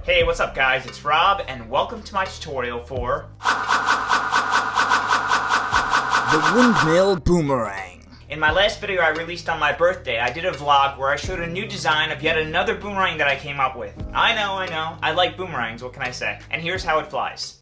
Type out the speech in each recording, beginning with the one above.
Hey, what's up guys? It's Rob, and welcome to my tutorial for the Windmill Boomerang. In my last video I released on my birthday, I did a vlog where I showed a new design of yet another boomerang that I came up with. I know, I like boomerangs, what can I say? And here's how it flies.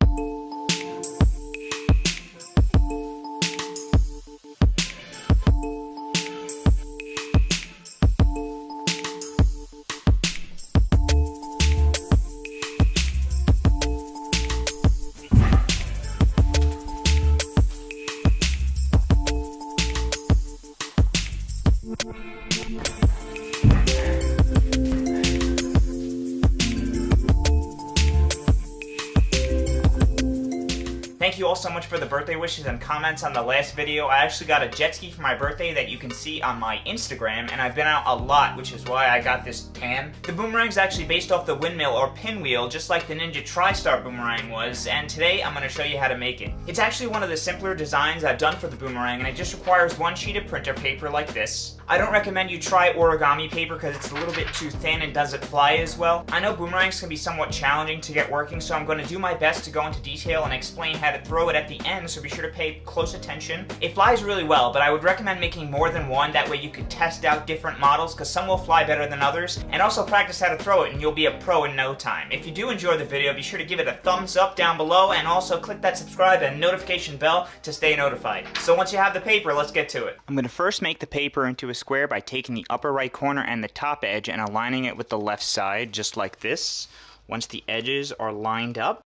Thank you all so much for the birthday wishes and comments on the last video. I actually got a jet ski for my birthday that you can see on my Instagram, and I've been out a lot, which is why I got this tan. The boomerang is actually based off the windmill or pinwheel, just like the Ninja TriStar boomerang was, and today I'm going to show you how to make it. It's actually one of the simpler designs I've done for the boomerang, and it just requires one sheet of printer paper like this. I don't recommend you try origami paper because it's a little bit too thin and doesn't fly as well. I know boomerangs can be somewhat challenging to get working, so I'm going to do my best to go into detail and explain how to throw it at the end, so be sure to pay close attention. It flies really well, but I would recommend making more than one, that way you could test out different models because some will fly better than others, and also practice how to throw it and you'll be a pro in no time. If you do enjoy the video, be sure to give it a thumbs up down below and also click that subscribe and notification bell to stay notified. So once you have the paper, let's get to it. I'm going to first make the paper into a square by taking the upper right corner and the top edge and aligning it with the left side, just like this. Once the edges are lined up,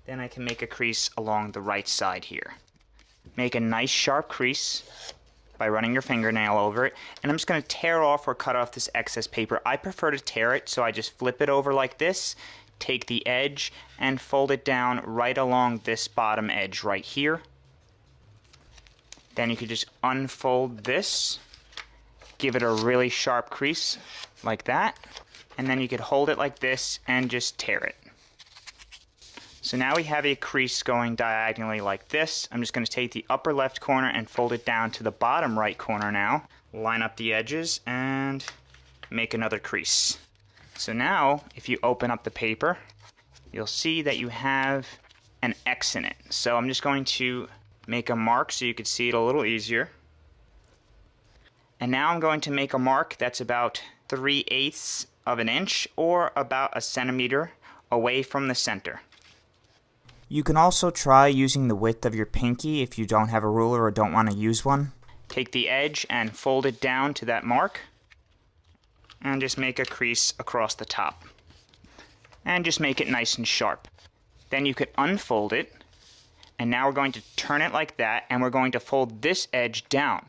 then I can make a crease along the right side here. Make a nice sharp crease by running your fingernail over it, and I'm just going to tear off or cut off this excess paper. I prefer to tear it, so I just flip it over like this, take the edge, and fold it down right along this bottom edge right here. Then you could just unfold this, give it a really sharp crease like that, and then you could hold it like this and just tear it. So now we have a crease going diagonally like this. I'm just going to take the upper left corner and fold it down to the bottom right corner now. Line up the edges and make another crease. So now, if you open up the paper, you'll see that you have an X in it. So I'm just going to make a mark so you can see it a little easier. And now I'm going to make a mark that's about 3/8 of an inch or about a centimeter away from the center. You can also try using the width of your pinky if you don't have a ruler or don't want to use one. Take the edge and fold it down to that mark and just make a crease across the top. And just make it nice and sharp. Then you could unfold it, and now we're going to turn it like that, and we're going to fold this edge down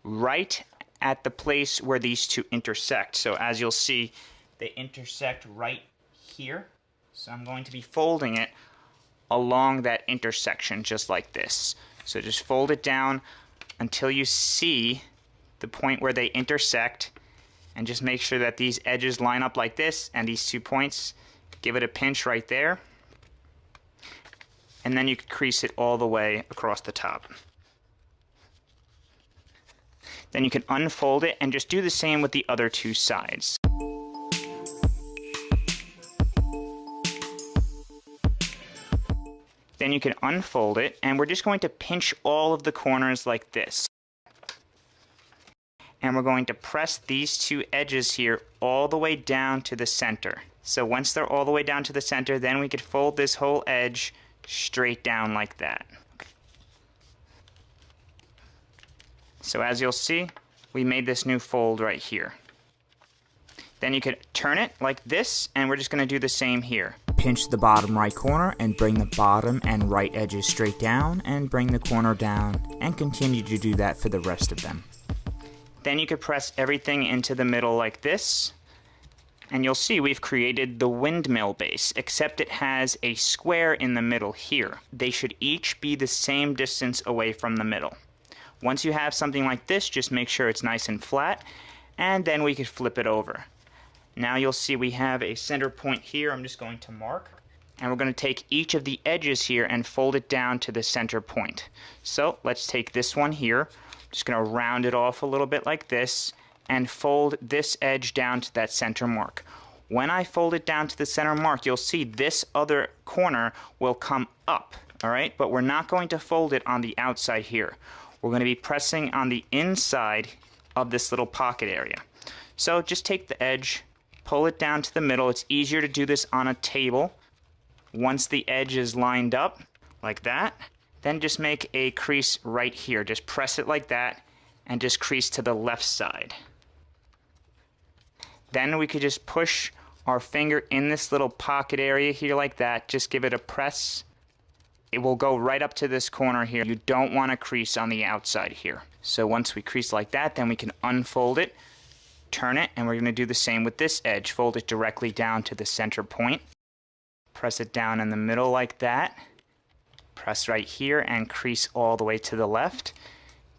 right at the place where these two intersect. So as you'll see, they intersect right here. So I'm going to be folding it along that intersection just like this. So just fold it down until you see the point where they intersect, and just make sure that these edges line up like this, and these 2 points, give it a pinch right there, and then you can crease it all the way across the top. Then you can unfold it and just do the same with the other two sides. Then you can unfold it, and we're just going to pinch all of the corners like this. And we're going to press these two edges here all the way down to the center. So once they're all the way down to the center, then we could fold this whole edge straight down like that. So as you'll see, we made this new fold right here. Then you could turn it like this, and we're just going to do the same here. Pinch the bottom right corner and bring the bottom and right edges straight down, and bring the corner down, and continue to do that for the rest of them. Then you could press everything into the middle like this, and you'll see we've created the windmill base, except it has a square in the middle here. They should each be the same distance away from the middle. Once you have something like this, just make sure it's nice and flat, and then we could flip it over. Now you'll see we have a center point here. I'm just going to mark. And we're going to take each of the edges here and fold it down to the center point. So let's take this one here. Just going to round it off a little bit like this and fold this edge down to that center mark. When I fold it down to the center mark, you'll see this other corner will come up, all right? But we're not going to fold it on the outside here. We're going to be pressing on the inside of this little pocket area. So just take the edge, pull it down to the middle. It's easier to do this on a table. Once the edge is lined up, like that, then just make a crease right here. Just press it like that, and just crease to the left side. Then we could just push our finger in this little pocket area here like that. Just give it a press. It will go right up to this corner here. You don't want to crease on the outside here. So once we crease like that, then we can unfold it, turn it, and we're going to do the same with this edge. Fold it directly down to the center point. Press it down in the middle like that. Press right here and crease all the way to the left.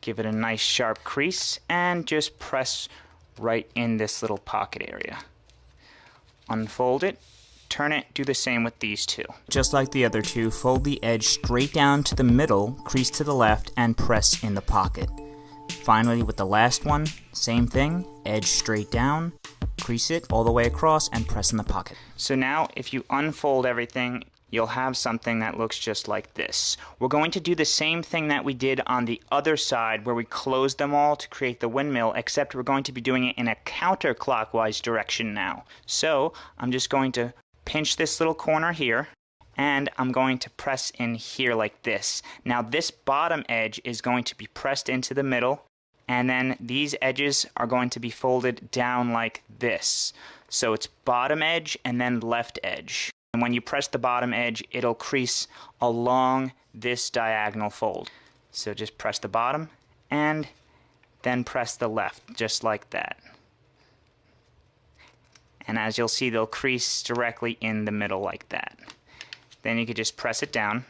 Give it a nice sharp crease and just press right in this little pocket area. Unfold it, turn it, do the same with these two. Just like the other two, fold the edge straight down to the middle, crease to the left, and press in the pocket. Finally, with the last one, same thing, edge straight down, crease it all the way across, and press in the pocket. So now, if you unfold everything, you'll have something that looks just like this. We're going to do the same thing that we did on the other side where we closed them all to create the windmill, except we're going to be doing it in a counterclockwise direction now. So I'm just going to pinch this little corner here, and I'm going to press in here like this. Now this bottom edge is going to be pressed into the middle, and then these edges are going to be folded down like this. So it's bottom edge and then left edge. And when you press the bottom edge, it'll crease along this diagonal fold. So just press the bottom and then press the left, just like that. And as you'll see, they'll crease directly in the middle like that. Then you could just press it down,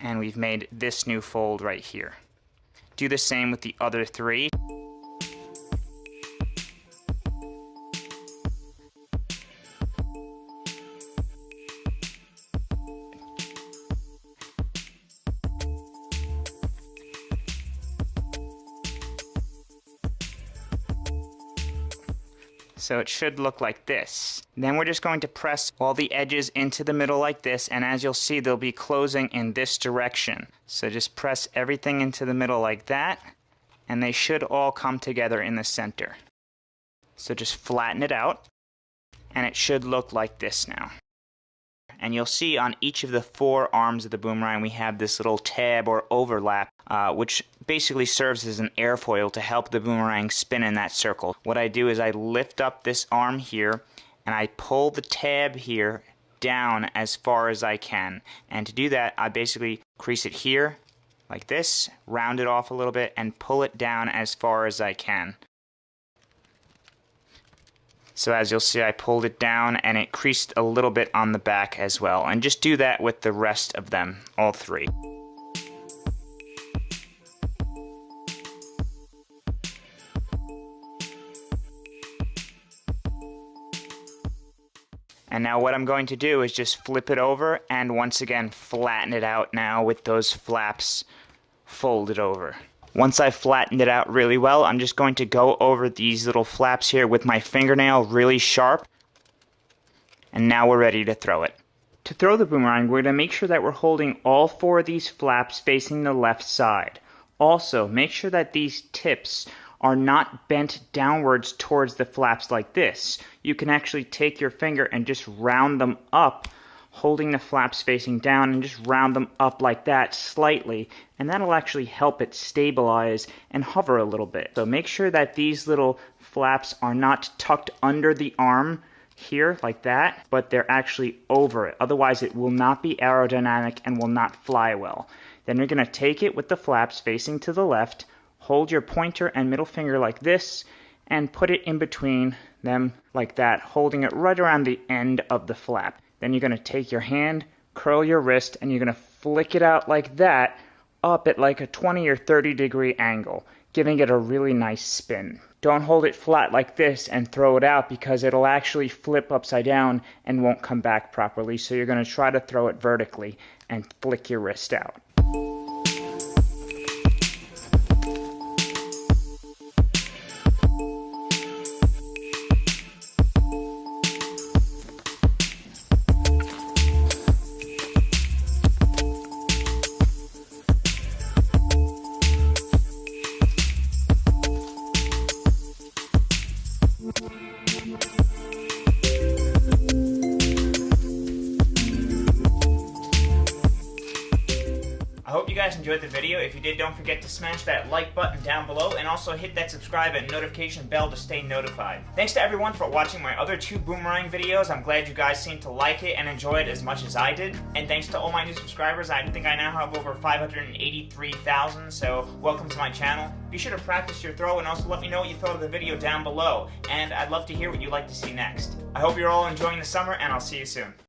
and we've made this new fold right here. Do the same with the other three. So it should look like this. Then we're just going to press all the edges into the middle like this, and as you'll see, they'll be closing in this direction. So just press everything into the middle like that, and they should all come together in the center. So just flatten it out, and it should look like this now. And you'll see on each of the four arms of the boomerang we have this little tab or overlap, which basically serves as an airfoil to help the boomerang spin in that circle. What I do is I lift up this arm here, and I pull the tab here down as far as I can. And to do that, I basically crease it here, like this, round it off a little bit, and pull it down as far as I can. So as you'll see, I pulled it down and it creased a little bit on the back as well. And just do that with the rest of them, all three. And now what I'm going to do is just flip it over and once again flatten it out now with those flaps folded over. Once I've flattened it out really well, I'm just going to go over these little flaps here with my fingernail really sharp. And now we're ready to throw it. To throw the boomerang, we're going to make sure that we're holding all four of these flaps facing the left side. Also, make sure that these tips are not bent downwards towards the flaps like this. You can actually take your finger and just round them up, holding the flaps facing down, and just round them up like that slightly, and that'll actually help it stabilize and hover a little bit. So make sure that these little flaps are not tucked under the arm here like that, but they're actually over it. Otherwise it will not be aerodynamic and will not fly well. Then you're going to take it with the flaps facing to the left, hold your pointer and middle finger like this, and put it in between them like that, holding it right around the end of the flap. Then you're going to take your hand, curl your wrist, and you're going to flick it out like that, up at like a 20 or 30 degree angle, giving it a really nice spin. Don't hold it flat like this and throw it out because it'll actually flip upside down and won't come back properly. So you're going to try to throw it vertically and flick your wrist out. hope you guys enjoyed the video. If you did, don't forget to smash that like button down below and also hit that subscribe and notification bell to stay notified. Thanks to everyone for watching my other 2 boomerang videos. I'm glad you guys seem to like it and enjoy it as much as I did. And thanks to all my new subscribers. I think I now have over 583,000, so welcome to my channel. Be sure to practice your throw and also let me know what you thought of the video down below. And I'd love to hear what you'd like to see next. I hope you're all enjoying the summer, and I'll see you soon.